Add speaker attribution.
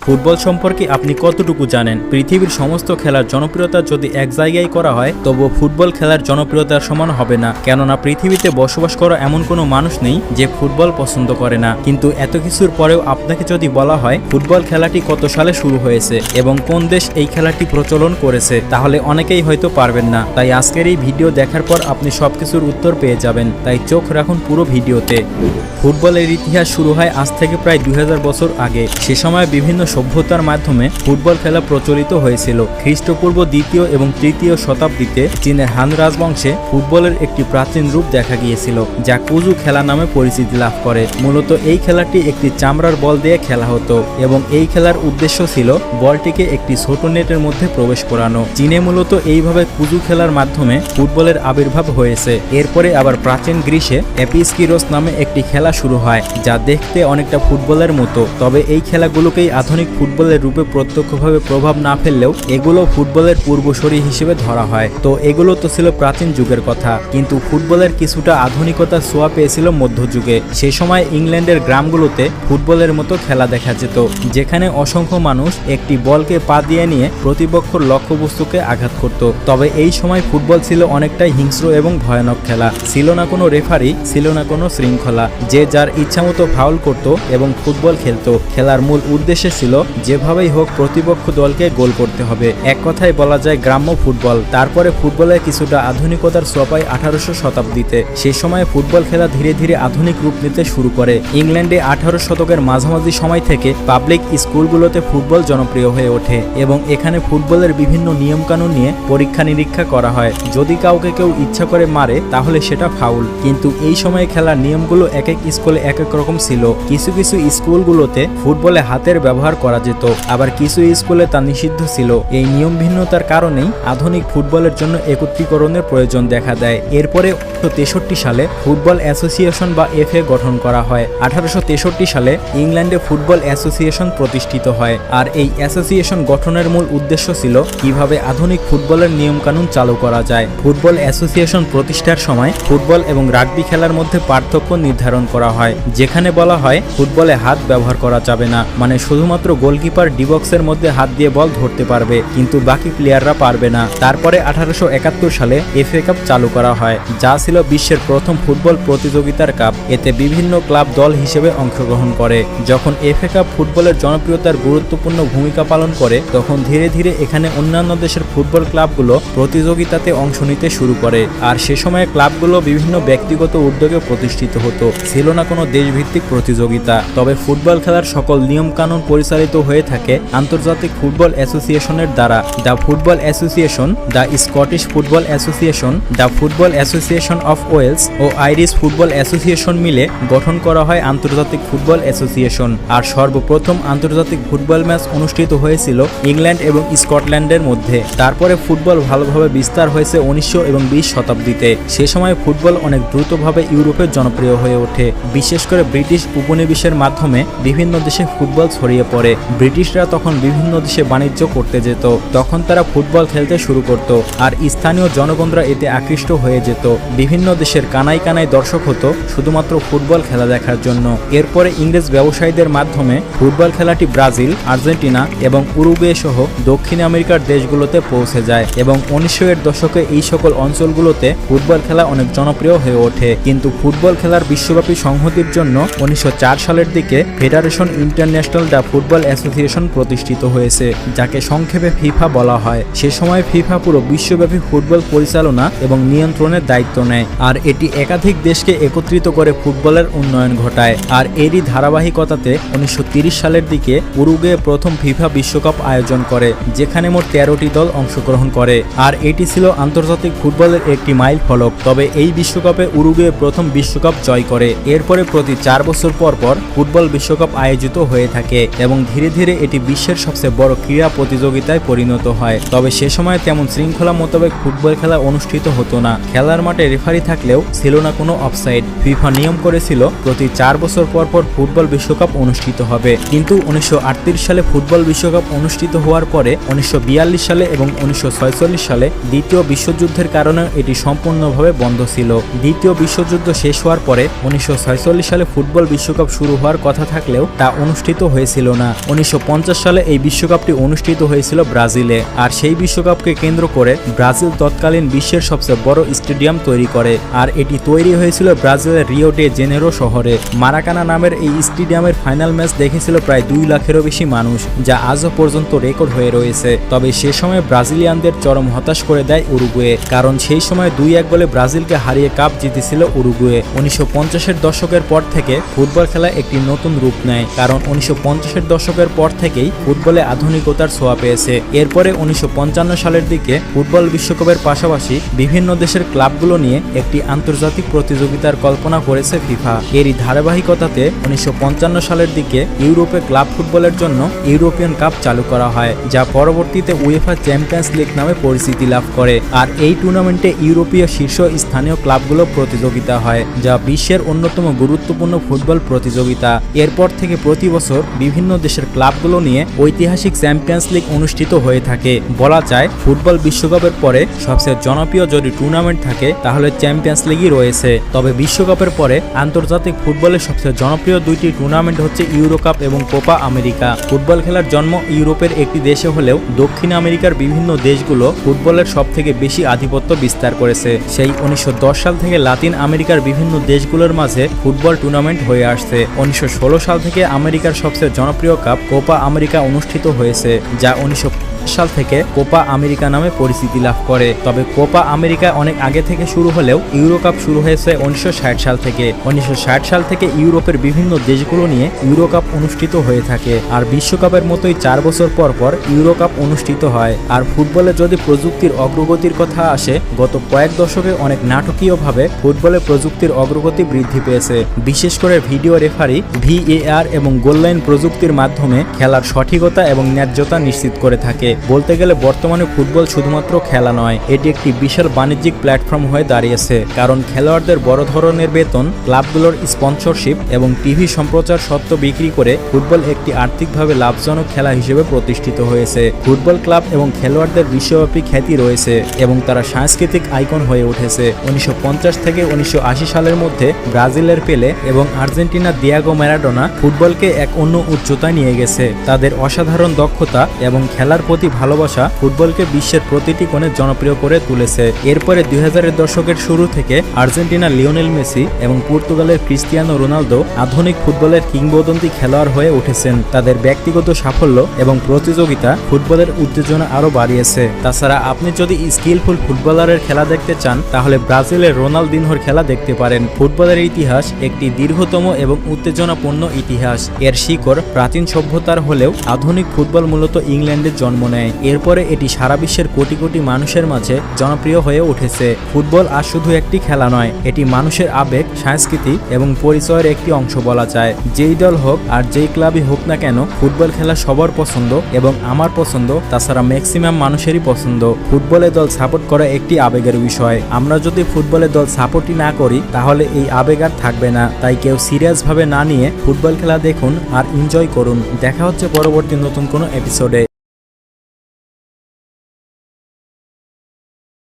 Speaker 1: Football সম্পর্কে আপনি কতটুকু জানেন? পৃথিবীর সমস্ত খেলার জনপ্রিয়তা যদি এক জায়গায় করা হয় তবুও ফুটবল খেলার জনপ্রিয়তার সমান হবে না, কেননা পৃথিবীতে বসবাস করা এমন কোনো মানুষ নেই যে ফুটবল পছন্দ করে না। কিন্তু এত কিছুর পরেও আপনাকে যদি বলা হয় ফুটবল খেলাটি কত সালে শুরু হয়েছে এবং কোন দেশ এই খেলাটি প্রচলন করেছে, তাহলে অনেকেই হয়তো পারবেন না। তাই আজকের এই ভিডিও দেখার পর আপনি সবকিছুর উত্তর পেয়ে যাবেন, তাই চোখ রাখুন পুরো ভিডিওতে। ফুটবলের ইতিহাস শুরু হয় আজ থেকে প্রায় 2000 বছর আগে। সে সময় বিভিন্ন সভ্যতার মাধ্যমে ফুটবল খেলা প্রচলিত হয়েছিল। খ্রিস্টপূর্ব 2য় এবং 3য় শতাব্দীতে চীনের হান রাজবংশে ফুটবলের একটি প্রাচীন রূপ দেখা গিয়েছিল, যা কুজু খেলা নামে পরিচিতি লাভ করে। মূলত এই খেলাটি একটি চামড়ার বল দিয়ে খেলা হতো এবং এই খেলার উদ্দেশ্য ছিল বলটিকে একটি ছোট নেটের মধ্যে প্রবেশ করানো। চীনে মূলত এইভাবে কুজু খেলার মাধ্যমে ফুটবলের আবির্ভাব হয়েছে। এরপরে আবার প্রাচীন গ্রীসে এপিস্কিরোস নামে একটি খেলা শুরু হয়, যা দেখতে অনেকটা ফুটবলের মতো। তবে এই খেলাগুলোকেই আধুনিক ফুটবলের রূপে প্রত্যক্ষভাবে প্রভাব না ফেললেও এগুলো ফুটবলের পূর্বসূরি হিসেবে ধরা হয়। তো এগুলো তো ছিল প্রাচীন যুগের কথা, কিন্তু ফুটবলের কিছুটা আধুনিকতার ছোঁয়া পেয়েছিল মধ্যযুগে। সে সময় ইংল্যান্ডের গ্রামগুলোতে ফুটবলের মতো খেলা দেখা যেত, যেখানে অসংখ্য মানুষ একটি বলকে পা দিয়ে নিয়ে প্রতিপক্ষের লক্ষ্যবস্তুকে আঘাত করত। তবে এই সময় ফুটবল ছিল অনেকটাই হিংস্র এবং ভয়ানক খেলা। ছিল না কোনো রেফারি, ছিল না কোনো শৃঙ্খলা। যে যার ইচ্ছামতো ফাউল করত এবং ফুটবল খেলতো। খেলার মূল উদ্দেশ্য ছিল যেভাবেই হোক প্রতিপক্ষ দলকে গোল করতে হবে। এক কথায় বলা যায় গ্রাম্য ফুটবল। তারপরে ফুটবলের কিছুটা আধুনিকতার ছোঁয়া পায় 1800 শতাব্দীতে। সে সময় ফুটবল খেলা ধীরে ধীরে আধুনিক রূপ নিতে শুরু করে। ইংল্যান্ডে 18 শতকের মাঝামাঝি সময় থেকে পাবলিক স্কুলগুলোতে ফুটবল জনপ্রিয় হয়ে ওঠে এবং এখানে ফুটবলের বিভিন্ন নিয়মকানুন নিয়ে পরীক্ষা নিরীক্ষা করা হয়। যদি কাউকে কেউ ইচ্ছা করে মারে তাহলে সেটা ফাউল। কিন্তু এই সময়ে খেলার নিয়মগুলো এক এক স্কুলে এক এক রকম ছিল। কিছু কিছু স্কুলগুলোতে ফুটবলে হাতের ব্যবহার করা যেত, আবার কিছু স্কুলে তা নিষিদ্ধ ছিল। এই নিয়ম ভিন্নতার কারণেই আধুনিক ফুটবলের জন্য একত্রীকরণের প্রয়োজন দেখা দেয়। এরপরে 1863 সালে ফুটবল অ্যাসোসিয়েশন বা এফএ গঠন করা হয়। 1863 সালে ইংল্যান্ডে ফুটবল অ্যাসোসিয়েশন প্রতিষ্ঠিত হয়। আর এই অ্যাসোসিয়েশন গঠনের মূল উদ্দেশ্য ছিল কিভাবে আধুনিক ফুটবলের নিয়মকানুন চালু করা যায়। ফুটবল অ্যাসোসিয়েশন প্রতিষ্ঠার সময় ফুটবল এবং রাগবি খেলার মধ্যে পার্থক্য নির্ধারণ করা হয়, যেখানে বলা হয় ফুটবলে হাত ব্যবহার করা যাবে না, মানে শুধুমাত্র গোলকিপার ডিবক্সের মধ্যে হাত দিয়ে বল ধরতে পারবে, কিন্তু বাকি প্লেয়াররা পারবে না। তারপরে 1871 সালে এফএ কাপ চালু করা হয়, যা ছিল বিশ্বের প্রথম ফুটবল প্রতিযোগিতার কাপ। এতে বিভিন্ন ক্লাব দল হিসেবে অংশগ্রহণ করে। যখন এফএ কাপ ফুটবলের জনপ্রিয়তার গুরুত্বপূর্ণ ভূমিকা পালন করে, তখন ধীরে ধীরে এখানে অন্যান্য দেশের ফুটবল ক্লাবগুলো প্রতিযোগিতাতে অংশ নিতে শুরু করে। আর সে সময়ে ক্লাবগুলো বিভিন্ন ব্যক্তিগত উদ্যোগে প্রতিষ্ঠিত হতো, ছিল না কোনো দেশভিত্তিক প্রতিযোগিতা। তবে ফুটবল খেলার সকল নিয়ম কানুন পরিচালিত হয়ে থাকে আন্তর্জাতিক ফুটবল অ্যাসোসিয়েশনের দ্বারা। The football association, the Scottish football association, the football association of Wales ও আইরিশ ফুটবল অ্যাসোসিয়েশন মিলে গঠন করা হয় আন্তর্জাতিক ফুটবল অ্যাসোসিয়েশন। আর সর্বপ্রথম আন্তর্জাতিক ফুটবল ম্যাচ অনুষ্ঠিত হয়েছিল ইংল্যান্ড এবং স্কটল্যান্ডের মধ্যে। তারপরে ফুটবল ভালোভাবে বিস্তার হয়েছে 19 এবং 20 শতাব্দীতে। সে সময় ফুটবল অনেক দ্রুতভাবে ইউরোপে জনপ্রিয় হয়ে ওঠে, বিশেষ করে ব্রিটিশ উপনিবেশের মাধ্যমে বিভিন্ন দেশে ফুটবল ছড়িয়ে পড়ে। ব্রিটিশরা তখন বিভিন্ন দেশে বাণিজ্য করতে যেত, তখন তারা ফুটবল খেলতে শুরু করত, আর স্থানীয় জনগণরা এতে আকৃষ্ট হয়ে যেত। বিভিন্ন দেশের কানায় কানায় দর্শক হতো শুধুমাত্র ফুটবল খেলা দেখার জন্য। এরপরে ইংরেজ ব্যবসায়ীদের মাধ্যমে ফুটবল খেলাটি ব্রাজিল, আর্জেন্টিনা এবং উরুগুয়ে সহ দক্ষিণ আমেরিকার দেশগুলোতে পৌঁছে যায় এবং 1900 এর দশকে এই সকল অঞ্চলগুলোতে ফুটবল খেলা অনেক জনপ্রিয় হয়ে ওঠে। কিন্তু ফুটবল খেলার বিশ্বব্যাপী সংহতির জন্য 1904 সালের দিকে federation international the football association প্রতিষ্ঠিত হয়েছে, যাকে সংক্ষেপে ফিফা বলা হয়। সে সময় ফিফা পুরো বিশ্বব্যাপী ফুটবল পরিচালনা এবং নিয়ন্ত্রণের দায়িত্ব নেয়, আর এটি একাধিক দেশকে একত্রিত করে ফুটবলের উন্নয়ন ঘটায়। আর এরই ধারাবাহিকতাতে 1930 সালের দিকে উরুগুয়ে প্রথম ফিফা বিশ্বকাপ আয়োজন করে, যেখানে মোট 13টি দল অংশগ্রহণ করে। আর এটি ছিল আন্তর্জাতিক ফুটবলের একটি মাইল ফলক। তবে এই বিশ্বকাপে উরুগুয়ে প্রথম বিশ্বকাপ জয় করে। এরপরে প্রতি 4 বছর পর পর ফুটবল বিশ্বকাপ আয়োজিত হয়ে থাকে এবং ধীরে ধীরে এটি বিশ্বের সবচেয়ে বড় ক্রীড়া প্রতিযোগিতায় পরিণত হয়। তবে সে সময় তেমন শৃঙ্খলা মোতাবেক ফুটবল খেলা অনুষ্ঠিত হতো না। খেলার মাঠে রেফারি থাকলেও ছিল না কোনো অফসাইড। ফিফা নিয়ম করেছিল প্রতি 4 বছর পর পর ফুটবল বিশ্বকাপ অনুষ্ঠিত হবে। কিন্তু 1938 সালে ফুটবল বিশ্বকাপ অনুষ্ঠিত হওয়ার পরে 1942 সালে এবং 1946 সালে দ্বিতীয় বিশ্বযুদ্ধের কারণে এটি সম্পূর্ণভাবে বন্ধ ছিল। দ্বিতীয় বিশ্বযুদ্ধ শেষ হওয়ার পরে 1946 সালে ফুটবল বিশ্বকাপ শুরু হওয়ার কথা থাকলেও তা অনুষ্ঠিত হয়েছিল না। 1950 সালে এই বিশ্বকাপটি অনুষ্ঠিত হয়েছিল ব্রাজিলে, আর সেই বিশ্বকাপকে কেন্দ্র করে ব্রাজিল তৎকালীন বিশ্বের সবচেয়ে বড় স্টেডিয়াম তৈরি করে, আর এটি তৈরি হয়েছিল ব্রাজিলের রিও ডে জেনেরো শহরে। মারাকানা নামের এই স্টেডিয়ামের ফাইনাল ম্যাচ দেখেছিল প্রায় 2 লাখেরও বেশি মানুষ, যা আজও পর্যন্ত রেকর্ড হয়ে রয়েছে। তবে সে সময় ব্রাজিলিয়ানদের চরম হতাশ করে দেয় উরুগুয়ে, কারণ সেই সময় 2-1 গোলে ব্রাজিলকে হারিয়ে কাপ জিতেছিল উরুগুয়ে। 1950-এর দশকের পর থেকে ফুটবল খেলা একটি নতুন রূপ নেয়, কারণ 1950-এর দশকের পর থেকেই ফুটবলে আধুনিকতার ছোঁয়া পেয়েছে। এরপরে 1955 সালের দিকে ফুটবল বিশ্বকাপের পাশাপাশি বিভিন্ন দেশের ক্লাবগুলো নিয়ে একটি আন্তর্জাতিক প্রতিযোগিতার কল্পনা করেছে ফিফা। এরই ধারাবাহিকতাতে 1955 সালের দিকে ইউরোপে ক্লাব ফুটবলের জন্য ইউরোপিয়ান কাপ চালু করা হয়, যা পরবর্তীতে উয়েফা চ্যাম্পিয়ন্স লিগ নামে পরিচিতি লাভ করে। আর এই টুর্নামেন্টে ইউরোপীয় শীর্ষ স্থানীয় ক্লাবগুলো প্রতিযোগিতা হয়, যা বিশ্বের অন্যতম গুরুত্বপূর্ণ ফুটবল প্রতিযোগিতা। এরপর থেকে প্রতি বছর বিভিন্ন দেশের ক্লাবগুলো নিয়ে ঐতিহাসিক চ্যাম্পিয়ন্স লিগ অনুষ্ঠিত হয়ে থাকে। বলা যায় ফুটবল বিশ্বকাপের পরে সবচেয়ে জনপ্রিয় যদি টুর্নামেন্ট থাকে তাহলে চ্যাম্পিয়ন্স লিগই রয়েছে। তবে বিশ্বকাপের পরে আন্তর্জাতিক ফুটবলের সবচেয়ে জনপ্রিয় 2টি টুর্নামেন্ট হচ্ছে ইউরো কাপ এবং কোপা আমেরিকা। ফুটবল খেলার জন্ম ইউরোপের একটি দেশে হলেও দক্ষিণ আমেরিকার বিভিন্ন দেশগুলো ফুটবলের সবথেকে বেশি আধিপত্য বিস্তার করেছে। সেই 1910 সাল থেকে লাতিন আমেরিকার বিভিন্ন দেশগুলোর মাঝে ফুটবল টুর্নামেন্ট হয়ে আসছে। 1916 সাল থেকে আমেরিকার সবচেয়ে জনপ্রিয় কাপ কোপা আমেরিকা অনুষ্ঠিত হয়েছে, যা 1950 সাল থেকে কোপা আমেরিকা নামে পরিচিতি লাভ করে। তবে কোপা আমেরিকা অনেক আগে থেকে শুরু হলেও ইউরো কাপ শুরু হয়েছে 1960 সাল থেকে। 1960 সাল থেকে ইউরোপের বিভিন্ন দেশগুলো নিয়ে ইউরো কাপ অনুষ্ঠিত হয়ে থাকে, আর বিশ্বকাপের মতোই 4 বছর পর পর ইউরো কাপ অনুষ্ঠিত হয়। আর ফুটবলে যদি প্রযুক্তির অগ্রগতির কথা আসে, গত কয়েক দশকে অনেক নাটকীয়ভাবে ফুটবলে প্রযুক্তির অগ্রগতি বৃদ্ধি পেয়েছে। বিশেষ করে ভিডিও রেফারি, VAR এবং গোললাইন প্রযুক্তির মাধ্যমে খেলার সঠিকতা এবং ন্যায্যতা নিশ্চিত করে থাকে। বলতে গেলে বর্তমানে ফুটবল শুধুমাত্র খেলা নয়, এটি একটি বিশাল বাণিজ্যিক প্ল্যাটফর্ম হয়ে দাঁড়িয়েছে, কারণ খেলোয়াড়দের বড় ধরনের বেতন, ক্লাবগুলোর স্পন্সরশিপ এবং টিভি সম্প্রচার সত্ত্ব বিক্রি করে ফুটবল একটি আর্থিকভাবে লাভজনক খেলা হিসেবে প্রতিষ্ঠিত হয়েছে। ফুটবল ক্লাব এবং খেলোয়াড়দের বিশ্বব্যাপী খ্যাতি রয়েছে এবং তারা সাংস্কৃতিক আইকন হয়ে উঠেছে। 1950 থেকে 1980 সালের মধ্যে ব্রাজিলের পেলে এবং আর্জেন্টিনার দিয়াগো ম্যারাডোনা ফুটবলকে এক অন্য উচ্চতায় নিয়ে গেছে। তাদের অসাধারণ দক্ষতা এবং খেলার প্রতি ভালোবাসা ফুটবলকে বিশ্বের প্রতিটি কোণে জনপ্রিয় করে তুলেছে। এরপরে 2000-এর দশকের শুরু থেকে আর্জেন্টিনার লিওনেল মেসি এবং পর্তুগালের ক্রিস্টিয়ানো রোনালদো আধুনিক ফুটবলের কিংবদন্তি খেলোয়াড় হয়ে উঠেছেন। তাদের ব্যক্তিগত সাফল্য এবং প্রতিযোগিতা ফুটবলের উত্তেজনা আরও বাড়িয়েছে। তাছাড়া আপনি যদি স্কিলফুল ফুটবলারের খেলা দেখতে চান তাহলে ব্রাজিলের রোনালদিনহোর খেলা দেখতে পারেন। ফুটবলের ইতিহাস একটি দীর্ঘতম এবং উত্তেজনাপূর্ণ ইতিহাস। এর শিকড় প্রাচীন সভ্যতার হলেও আধুনিক ফুটবল মূলত ইংল্যান্ডে জন্ম নেয়। এরপরে এটি সারা বিশ্বের কোটি কোটি মানুষের মাঝে জনপ্রিয় হয়ে উঠেছে। ফুটবল আর শুধু একটি খেলা নয়, এটি মানুষের আবেগ, সংস্কৃতি এবং পরিচয়ের একটি অংশ বলা যায়। যেই দল হোক আর যেই ক্লাবই হোক না কেন, ফুটবল খেলা সবার পছন্দ এবং আমার পছন্দ, তাছাড়া ম্যাক্সিমাম মানুষেরই পছন্দ। ফুটবলে দল সাপোর্ট করা একটি আবেগের বিষয়। আমরা যদি ফুটবলে দল সাপোর্টই না করি তাহলে এই আবেগ আর থাকবে না। তাই কেউ সিরিয়াসভাবে না নিয়ে ফুটবল খেলা দেখুন আর এনজয় করুন। দেখা হচ্ছে পরবর্তী নতুন কোনো এপিসোডে।